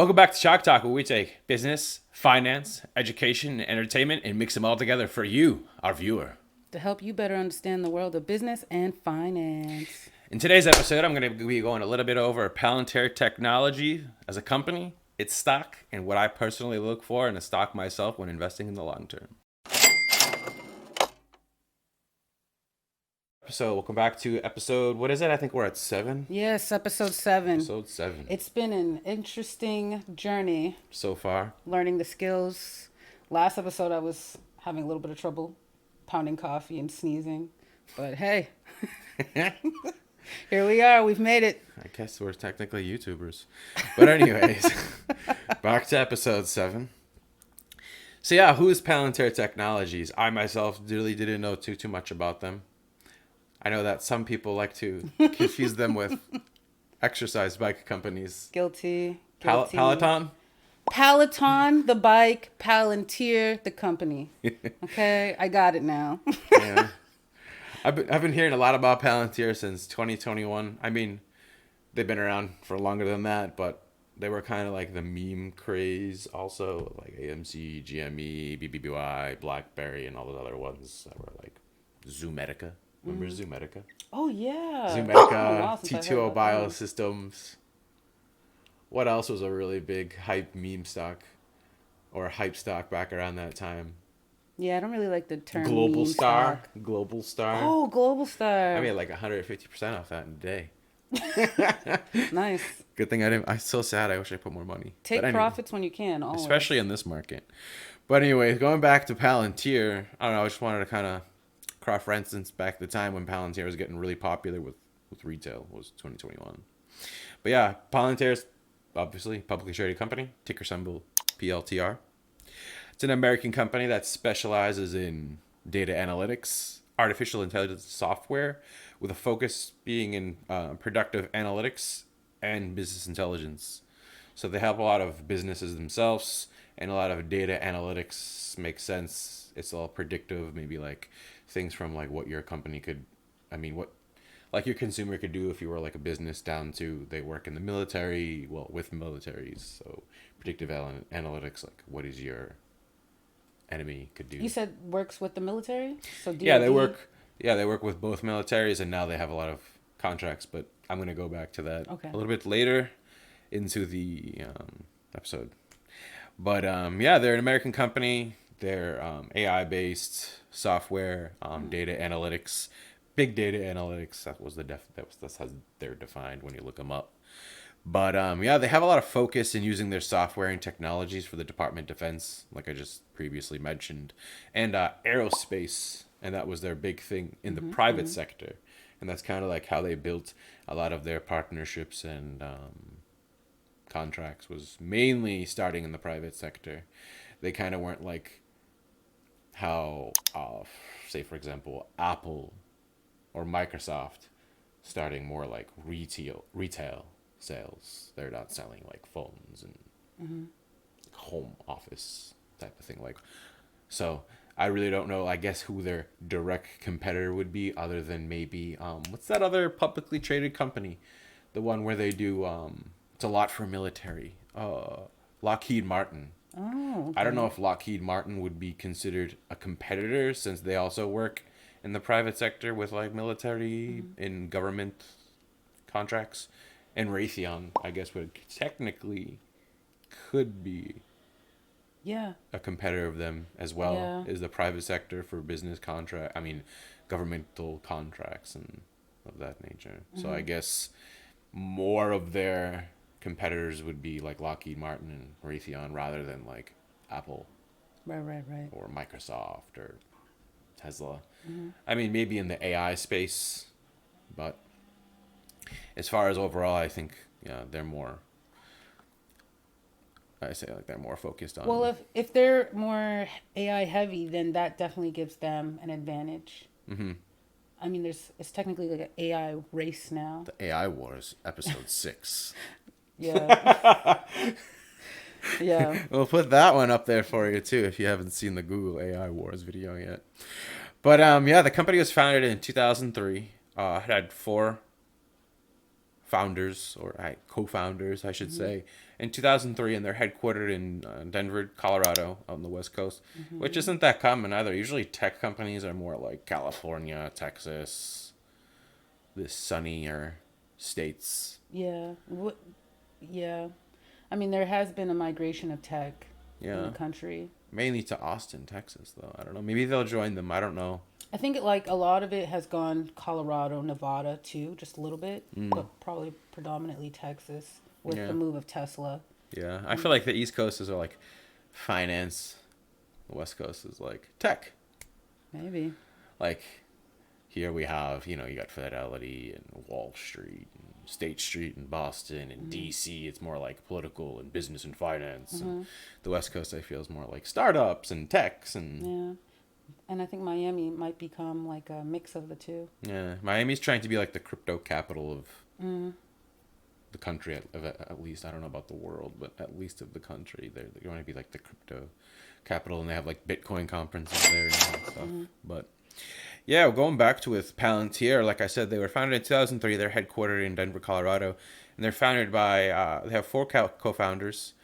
Welcome back to ChalkTalk, where we take business, finance, education, and entertainment and mix them all together for you, our viewer. To help you better understand the world of business and finance. In today's episode, I'm going to be going a little bit over Palantir Technology as a company, its stock, and what I personally look for in a stock myself when investing in the long term. So welcome back to episode, what is it? I think we're at 7. Yes, episode 7. Episode 7. It's been an interesting journey. So far. Learning the skills. Last episode, I was having a little bit of trouble pounding coffee and sneezing. But hey, here we are. We've made it. I guess we're technically YouTubers. But anyways, back to episode 7. So yeah, who is Palantir Technologies? I myself really didn't know too much about them. I know that some people like to confuse them with exercise bike companies. Guilty. Peloton? Peloton, the bike. Palantir, the company. Okay, I got it now. Yeah. I've been hearing a lot about Palantir since 2021. I mean, they've been around for longer than that, but they were kind of like the meme craze also, like AMC, GME, BBBY, BlackBerry, and all those other ones that were like Zoomedica. Remember Zoomedica? Oh, yeah. Zoomedica, T2O Biosystems. What else was a really big hype meme stock or hype stock back around that time? Yeah, I don't really like the term Global meme Star. stock. Global Star. Oh, Global Star. I made like 150% off that in a day. Nice. Good thing I didn't. I'm so sad. I wish I put more money. Take profits when you can, always. Especially in this market. But anyways, going back to Palantir, I don't know. I just wanted to kind of cross-reference back the time when Palantir was getting really popular with retail. It was 2021. But yeah, Palantir is obviously a publicly traded company. Ticker symbol PLTR. It's an American company that specializes in data analytics, artificial intelligence software, with a focus being in productive analytics and business intelligence. So they help a lot of businesses themselves, and a lot of data analytics makes sense. It's all predictive, maybe like things from like what your company could, what like your consumer could do if you were like a business, down to they work in the military, well, with militaries. So predictive analytics, like what is your enemy could do. You said works with the military? So DoD? Yeah, they work with both militaries, and now they have a lot of contracts, but I'm going to go back to that a little bit later into the episode. But yeah, they're an American company. They're AI based software, data analytics, big data analytics. That's how they're defined when you look them up. But yeah, they have a lot of focus in using their software and technologies for the Department of Defense, like I just previously mentioned, and aerospace, and that was their big thing in the private sector, and that's kind of like how they built a lot of their partnerships and contracts, was mainly starting in the private sector. They kind of weren't like how, say for example, Apple or Microsoft starting more like retail sales. They're not selling like phones and home office type of thing. Like, so I really don't know, I guess, who their direct competitor would be, other than maybe what's that other publicly traded company, the one where they do it's a lot for military, Lockheed Martin. Oh, okay. I don't know if Lockheed Martin would be considered a competitor, since they also work in the private sector with like military and government contracts. And Raytheon, I guess, would technically could be a competitor of them as well, is the private sector for business governmental contracts and of that nature. So I guess more of their competitors would be like Lockheed Martin and Raytheon, rather than like Apple. Right. Or Microsoft or Tesla. Maybe in the AI space, but as far as overall, I think they're more. I say like they're more focused on. Well, if they're more AI heavy, then that definitely gives them an advantage. It's technically like an AI race now. The AI Wars, episode 6. Yeah. Yeah. We'll put that one up there for you too if you haven't seen the Google AI Wars video yet. But yeah, the company was founded in 2003. It had four founders, or co-founders, I should say, in 2003, and they're headquartered in Denver, Colorado, on the West Coast, which isn't that common either. Usually, tech companies are more like California, Texas, the sunnier states. Yeah. What? Yeah. I mean, there has been a migration of tech in the Yeah, country. mainly to Austin, Texas, though. I don't know. Maybe they'll join them. I don't know. I think like a lot of it has gone Colorado, Nevada too, just a little bit, but probably predominantly Texas with Yeah, the move of Tesla. yeah. I feel like the East Coast is like finance. The West Coast is like tech. Maybe. Like here we have, you got Fidelity and Wall Street and State Street in Boston and DC. It's more like political and business and finance. And the West Coast, I feel, is more like startups and techs and Yeah. And I think Miami might become like a mix of the two. yeah. Miami's trying to be like the crypto capital of the country, at least. I don't know about the world, but at least of the country. They want to be like the crypto capital, and they have like Bitcoin conferences there and all that stuff. But yeah, going back to with Palantir, like I said, they were founded in 2003. They're headquartered in Denver, Colorado, and they're founded by they have four co-founders.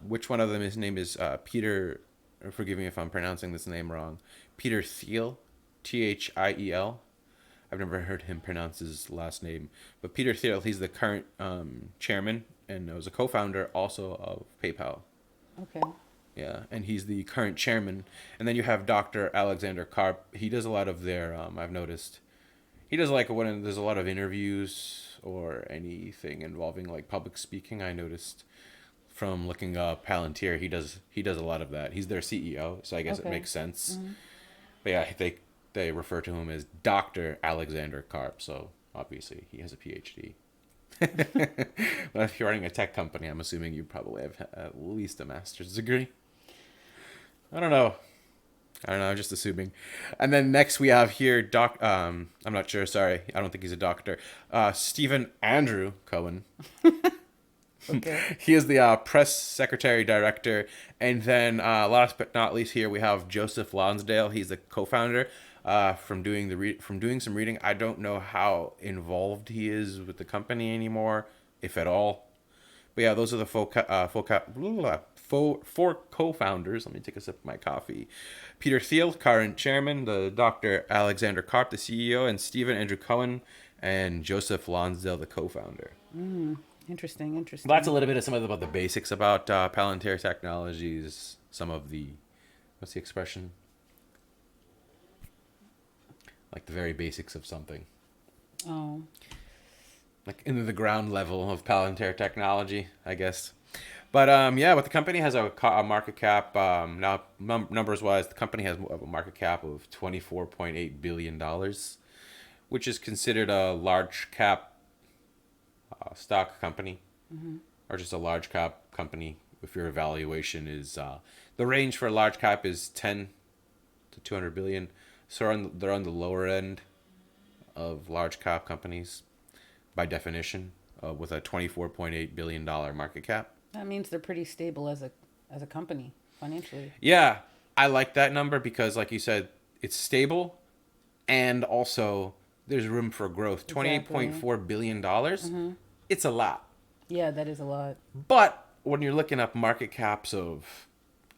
Which one of them his name is Peter? Forgive me if I'm pronouncing this name wrong. Peter Thiel, Thiel. I've never heard him pronounce his last name, but Peter Thiel, he's the current chairman and was a co-founder also of PayPal. Okay. Yeah, and he's the current chairman. And then you have Dr. Alexander Karp. He does a lot of their. I've noticed, he does like when there's a lot of interviews or anything involving like public speaking. I noticed from looking up Palantir, he does a lot of that. He's their CEO, so I guess it Okay. makes sense. But yeah, they refer to him as Dr. Alexander Karp. So obviously he has a PhD. But if you're running a tech company, I'm assuming you probably have at least a master's degree. I don't know. I'm just assuming. And then next we have here I'm not sure, sorry. I don't think he's a doctor. Stephen Andrew Cohen. Okay. He is the press secretary director. And then last but not least here we have Joseph Lonsdale. He's the co-founder. From doing some reading, I don't know how involved he is with the company anymore, if at all. But yeah, those are the four co-founders. Let me take a sip of my coffee. Peter Thiel, current chairman, the Dr. Alexander Karp, the CEO, and Stephen Andrew Cohen, and Joseph Lonsdale, the co-founder. Interesting. Interesting. That's a little bit of some of about the basics about Palantir Technologies. Some of the, what's the expression? Like the very basics of something. Oh. Like into the ground level of Palantir technology, I guess. But yeah, but the company has a market cap now. Numbers wise, the company has a market cap of $24.8 billion, which is considered a large cap stock company, or just a large cap company. If your evaluation is the range for a large cap is 10 to 200 billion, so they're on the lower end of large cap companies by definition, with a $24.8 billion market cap. That means they're pretty stable as a company financially. Yeah, I like that number because, like you said, it's stable, and also there's room for growth. Exactly. $28.4 billion, it's a lot. Yeah, that is a lot. But when you're looking up market caps of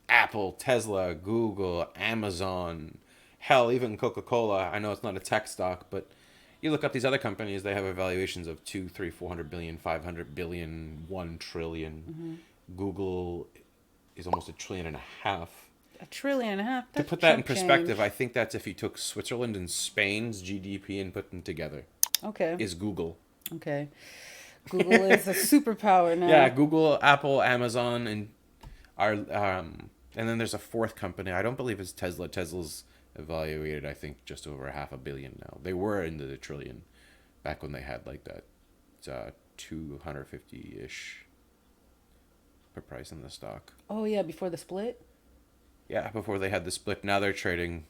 Apple, Tesla, Google, Amazon, hell, even Coca-Cola, I know it's not a tech stock, but you look up these other companies, they have evaluations of 2, 3, 400 billion, 500 billion, 1 trillion. Google is almost $1.5 trillion. $1.5 trillion. To That's put that in chump perspective, change. I think that's if you took Switzerland and Spain's GDP and put them together, Okay. is Google. Okay. Google is a superpower now. Yeah, Google, Apple, Amazon, and and then there's a fourth company. I don't believe it's Tesla. Tesla's evaluated, I think, just over $500 million now. They were into the trillion back when they had like that 250-ish per price in the stock. Oh yeah, before the split. Yeah, before they had the split. Now they're trading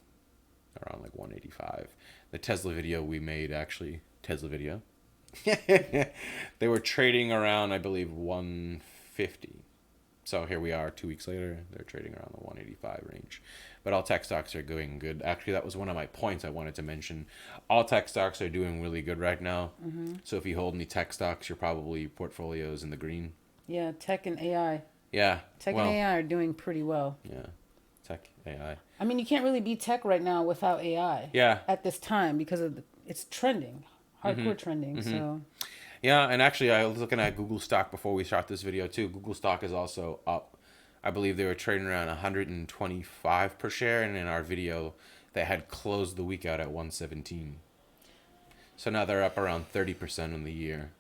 around like 185. The Tesla video we made, actually, Tesla video. They were trading around, I believe, 150. So here we are 2 weeks later. They're trading around the 185 range. But all tech stocks are doing good. Actually, that was one of my points I wanted to mention. All tech stocks are doing really good right now. So if you hold any tech stocks, your portfolio's in the green. Yeah, tech and AI. Yeah. Tech Well, and AI are doing pretty well. yeah. Tech, AI. I mean, you can't really be tech right now without AI. Yeah. At this time because it's trending, hardcore trending. So Yeah, and actually, I was looking at Google stock before we shot this video too. Google stock is also up. I believe they were trading around 125 per share, and in our video, they had closed the week out at 117. So now they're up around 30% in the year.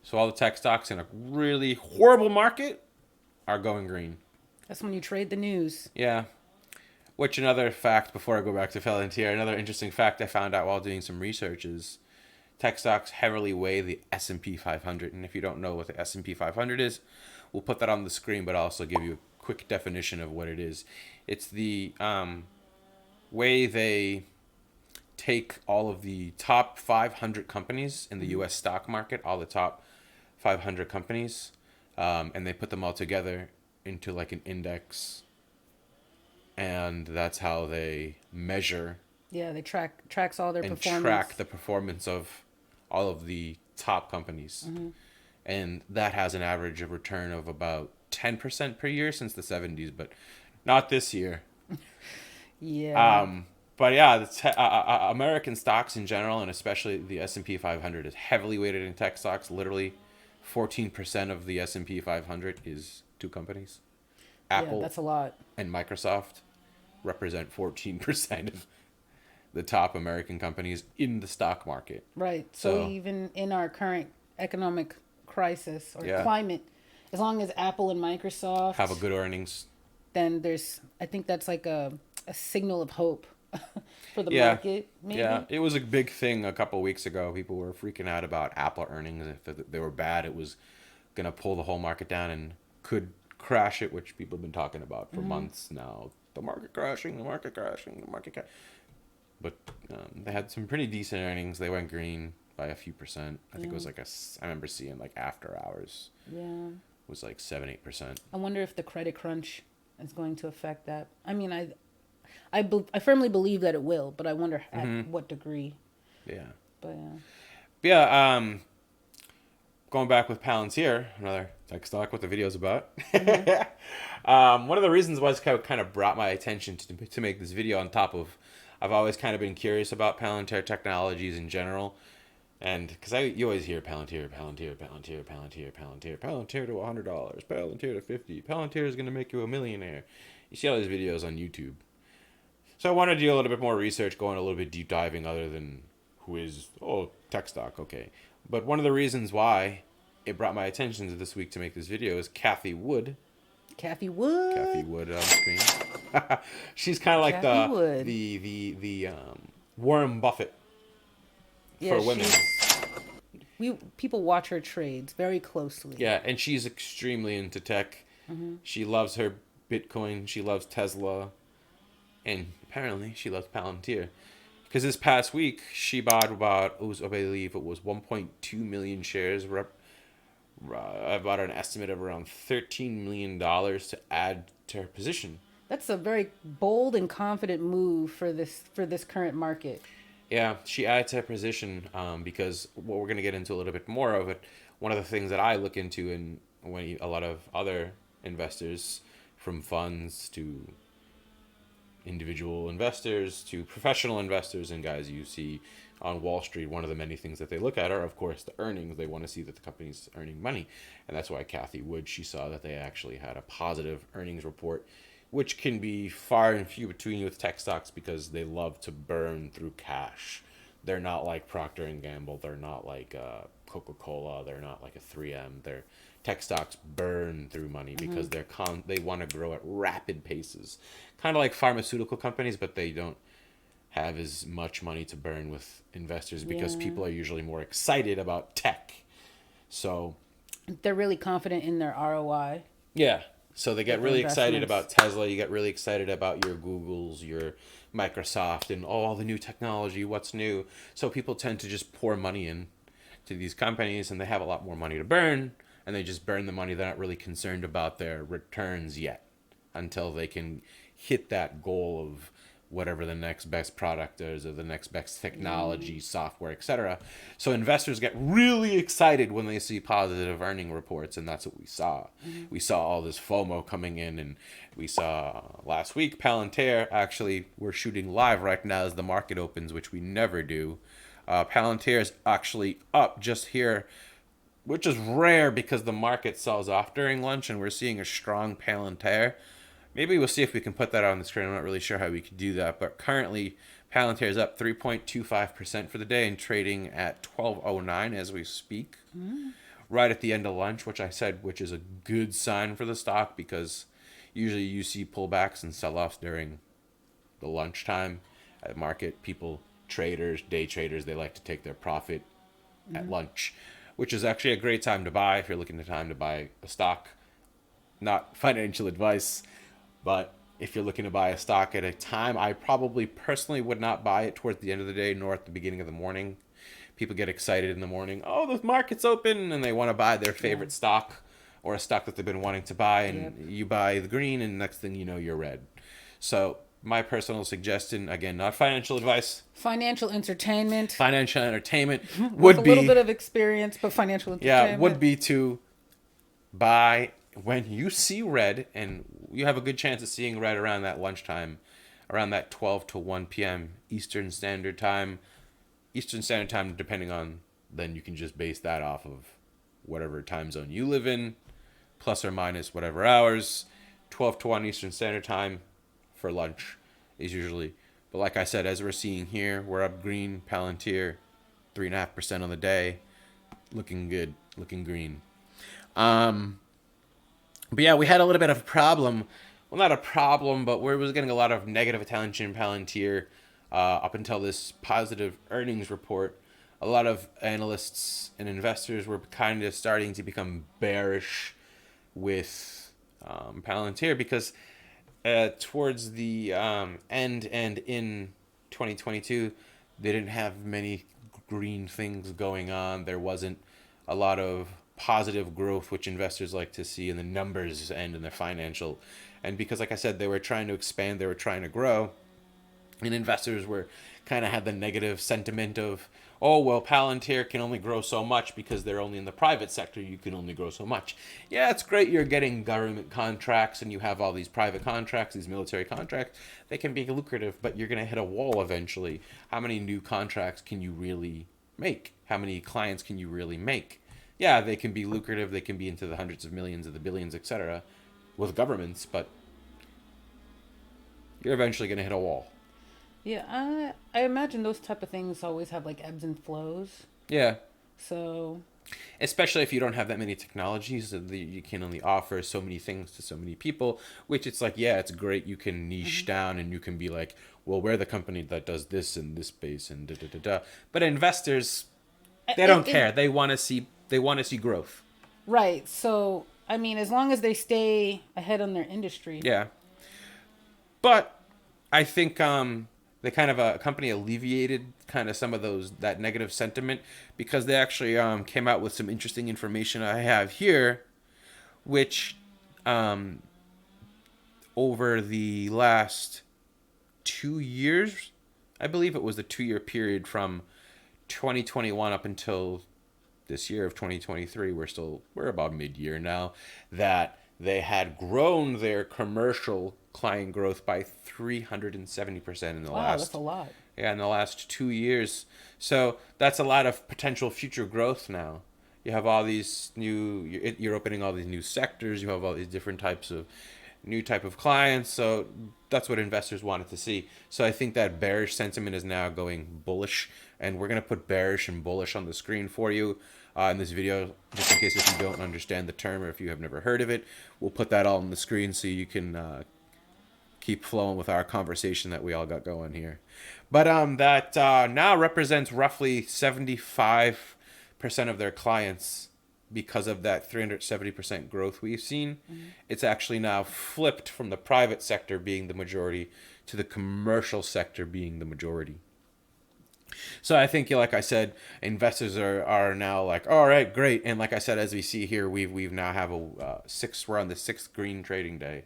So all the tech stocks in a really horrible market are going green. that's when you trade the news. Yeah. Which another fact, before I go back to Palantir, another interesting fact I found out while doing some research is tech stocks heavily weigh the S&P 500. And if you don't know what the S&P 500 is, we'll put that on the screen, but I'll also give you a quick definition of what it is. It's the way they take all of the top 500 companies in the U.S. stock market, all the top 500 companies, and they put them all together into like an index, and that's how they measure Yeah, they tracks all their and performance. track the performance of all of the top companies. And that has an average of return of about 10% per year since the 70s, but not this year. Yeah. But yeah, American stocks in general, and especially the S&P 500, is heavily weighted in tech stocks. Literally 14% of the S&P 500 is two companies. Yeah, Apple that's a lot. and Microsoft represent 14% of the top American companies in the stock market. Right. So- So even in our current economic crisis or Yeah. climate, as long as Apple and Microsoft Have a good earnings. then I think that's like a signal of hope for the Yeah. market, maybe. Yeah, it was a big thing a couple weeks ago. People were freaking out about Apple earnings. If they were bad, it was going to pull the whole market down and could crash it, which people have been talking about for months now. The market crashing, the market crashing, the market crashing. But they had some pretty decent earnings. They went green by a few percent. I think it was like I remember seeing like after hours Yeah. was like 7-8%. I wonder if the credit crunch is going to affect that. I mean, I firmly believe that it will, but I wonder at what degree. Yeah. But Yeah, going back with Palantir, another tech stock, what the video's about. One of the reasons was kind of brought my attention to make this video on top of, I've always kind of been curious about Palantir technologies in general. And because you always hear Palantir to $100, Palantir to $100, Palantir to $50, Palantir is going to make you a millionaire. You see all these videos on YouTube. So I wanted to do a little bit more research, going a little bit deep diving other than tech stock, okay. But one of the reasons why it brought my attention to this week to make this video is Cathie Wood. Kathy Wood. Cathie Wood on screen. She's kind of like Cathie Wood. the Warren Buffett for women. People watch her trades very closely. Yeah, and she's extremely into tech. She loves her Bitcoin. She loves Tesla. And apparently she loves Palantir. Because this past week, she bought I believe it was 1.2 million shares. I bought an estimate of around $13 million to add to her position. That's a very bold and confident move for this current market. Yeah, she added to her position because what we're going to get into a little bit more of it. One of the things that I look into, and when a lot of other investors, from funds to individual investors to professional investors and guys you see on Wall Street, one of the many things that they look at are, of course, the earnings. They want to see that the company's earning money. And that's why Cathie Wood, she saw that they actually had a positive earnings report, which can be far and few between with tech stocks because they love to burn through cash. They're not like Procter & Gamble. They're not like Coca-Cola. They're not like a 3M. Their tech stocks burn through money because they want to grow at rapid paces. Kind of like pharmaceutical companies, but they don't have as much money to burn with investors because people are usually more excited about tech. So They're really confident in their ROI. yeah. So they get really excited investments. about Tesla. You get really excited about your Googles, your Microsoft, and all the new technology, what's new. So people tend to just pour money in to these companies, and they have a lot more money to burn. and they just burn the money. They're not really concerned about their returns yet until they can hit that goal of whatever the next best product is or the next best technology, software, etc. So investors get really excited when they see positive earning reports, and that's what we saw. We saw all this FOMO coming in, and we saw last week Palantir, actually, we're shooting live right now as the market opens, which we never do. Palantir is actually up just here, which is rare because the market sells off during lunch, and we're seeing a strong Palantir. Maybe we'll see if we can put that on the screen. I'm not really sure how we could do that, but currently Palantir is up 3.25% for the day and trading at 12.09 as we speak. Right at the end of lunch, which I said, which is a good sign for the stock because usually you see pullbacks and sell-offs during the lunchtime at market. People, traders, day traders, they like to take their profit at lunch, which is actually a great time to buy if you're looking at time to buy a stock. Not financial advice, but if you're looking to buy a stock at a time, I probably personally would not buy it towards the end of the day nor at the beginning of the morning. People get excited in the morning. Oh, the market's open, and they want to buy their favorite stock or a stock that they've been wanting to buy, and you buy the green, and next thing you know, you're red. So my personal suggestion, again, not financial advice. Financial entertainment. Financial entertainment With would a be... little bit of experience, but financial entertainment. Yeah, would be to buy when you see red, and you have a good chance of seeing red around that lunchtime, around that 12 to 1 p.m. Eastern Standard Time. Eastern Standard Time, depending on, then you can just base that off of whatever time zone you live in, plus or minus whatever hours. 12 to 1 Eastern Standard Time for lunch is usually. But like I said, as we're seeing here, we're up green, Palantir, 3.5% on the day. Looking good, looking green. But yeah, we had a little bit of a problem. Well, not a problem, but we was getting a lot of negative attention in Palantir up until this positive earnings report. A lot of analysts and investors were kind of starting to become bearish with Palantir because towards the end and in 2022, they didn't have many green things going on. There wasn't a lot of positive growth, which investors like to see in the numbers and in their financial. And because, like I said, they were trying to expand, they were trying to grow, and investors were kind of had the negative sentiment of, oh, well, Palantir can only grow so much because they're only in the private sector. You can only grow so much. Yeah, it's great you're getting government contracts and you have all these private contracts, these military contracts. They can be lucrative, but you're going to hit a wall eventually. How many new contracts can you really make? How many clients can you really make? Yeah, they can be lucrative. They can be into the hundreds of millions, of the billions, etc. with governments, but you're eventually going to hit a wall. Yeah, I imagine those type of things always have like ebbs and flows. Yeah. So, especially if you don't have that many technologies, you can only offer so many things to so many people, which it's like, yeah, it's great. You can niche down and you can be like, well, we're the company that does this in this space and da da da da. But investors, they don't care. They want to see growth. Right. So, I mean, as long as they stay ahead on their industry. Yeah. But I think the kind of a company alleviated kind of some of that negative sentiment because they actually came out with some interesting information I have here, which over the last 2 years, I believe it was the 2-year period from 2021 up until this year of 2023, we're about mid-year now, that they had grown their commercial client growth by 370% in the last. Wow, that's a lot. Yeah, in the last 2 years. So that's a lot of potential future growth now. You have all these you're opening all these new sectors. You have all these different types of new type of clients. So that's what investors wanted to see. So I think that bearish sentiment is now going bullish, and we're going to put bearish and bullish on the screen for you in this video, just in case if you don't understand the term or if you have never heard of it. We'll put that all on the screen so you can keep flowing with our conversation that we all got going here. But that now represents roughly 75% of their clients because of that 370% growth we've seen. Mm-hmm. It's actually now flipped from the private sector being the majority to the commercial sector being the majority. So I think, like I said, investors are now like, all right, great. And like I said, as we see here, we've now have a we're on the sixth green trading day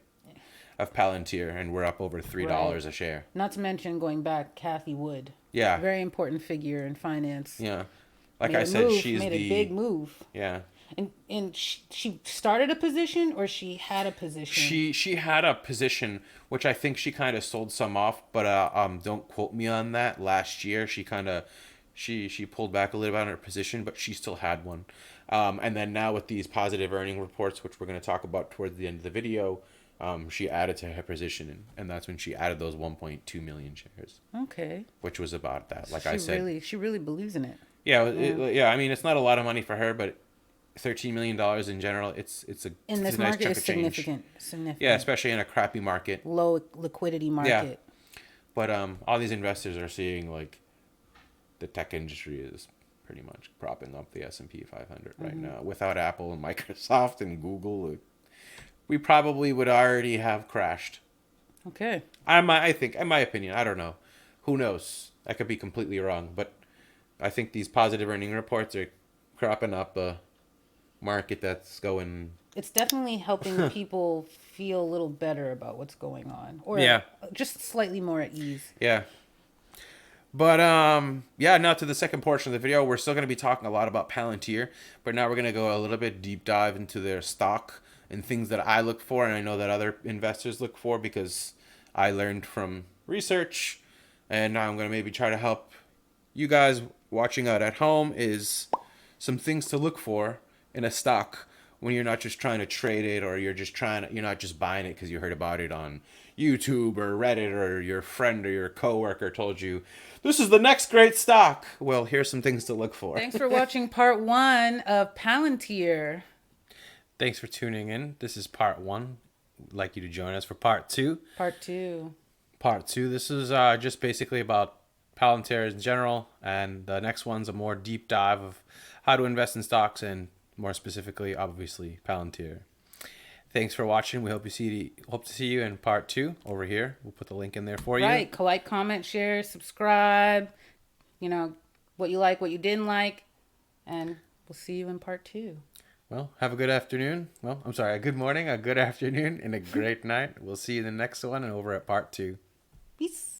of Palantir, and we're up over $3 Right. a share. Not to mention going back, Kathy Wood, Yeah, very important figure in finance, yeah. Like I said, she's made a big the move. yeah. And she started a position or she had a position. She had a position which I think she kind of sold some off, but don't quote me on that. Last year she kind of she pulled back a little bit on her position, but she still had one. And then now with these positive earning reports, which we're going to talk about towards the end of the video, she added to her position, and that's when she added those 1.2 million shares, Okay. which was about that. Like She I said, really believes in it. yeah, Yeah. yeah. I mean, it's not a lot of money for her, but $13 million in general, In it's this a nice market chunk is of change. significant. Significant. Yeah, especially in a crappy market. Low liquidity Yeah, market. but all these investors are seeing like the tech industry is pretty much propping up the S&P 500 right now. Without Apple and Microsoft and Google, we probably would already have crashed. Okay. I think, in my opinion, I don't know. Who knows? I could be completely wrong, but I think these positive earning reports are cropping up a market that's going. It's definitely helping people feel a little better about what's going on, or Yeah. just slightly more at ease. Yeah. But yeah, now to the second portion of the video. We're still going to be talking a lot about Palantir, but now we're going to go a little bit deep dive into their stock and things that I look for, and I know that other investors look for because I learned from research, and now I'm going to maybe try to help you guys watching out at home is some things to look for in a stock when you're not just trying to trade it, or you're not just buying it because you heard about it on YouTube or Reddit, or your friend or your coworker told you this is the next great stock. Well, here's some things to look for. Thanks for watching part 1 of Palantir. Thanks for tuning in. This is part 1. I'd like you to join us for part 2. Part 2. Part 2. This is just basically about Palantir in general, and the next one's a more deep dive of how to invest in stocks, and more specifically, obviously, Palantir. Thanks for watching. We hope to see you in part 2 over here. We'll put the link in there for you. Right. Like, comment, share, subscribe. You know, what you like, what you didn't like. And we'll see you in part 2. Well, have a good afternoon. Well, I'm sorry, a good morning, a good afternoon, and a great night. We'll see you in the next one and over at part 2. Peace.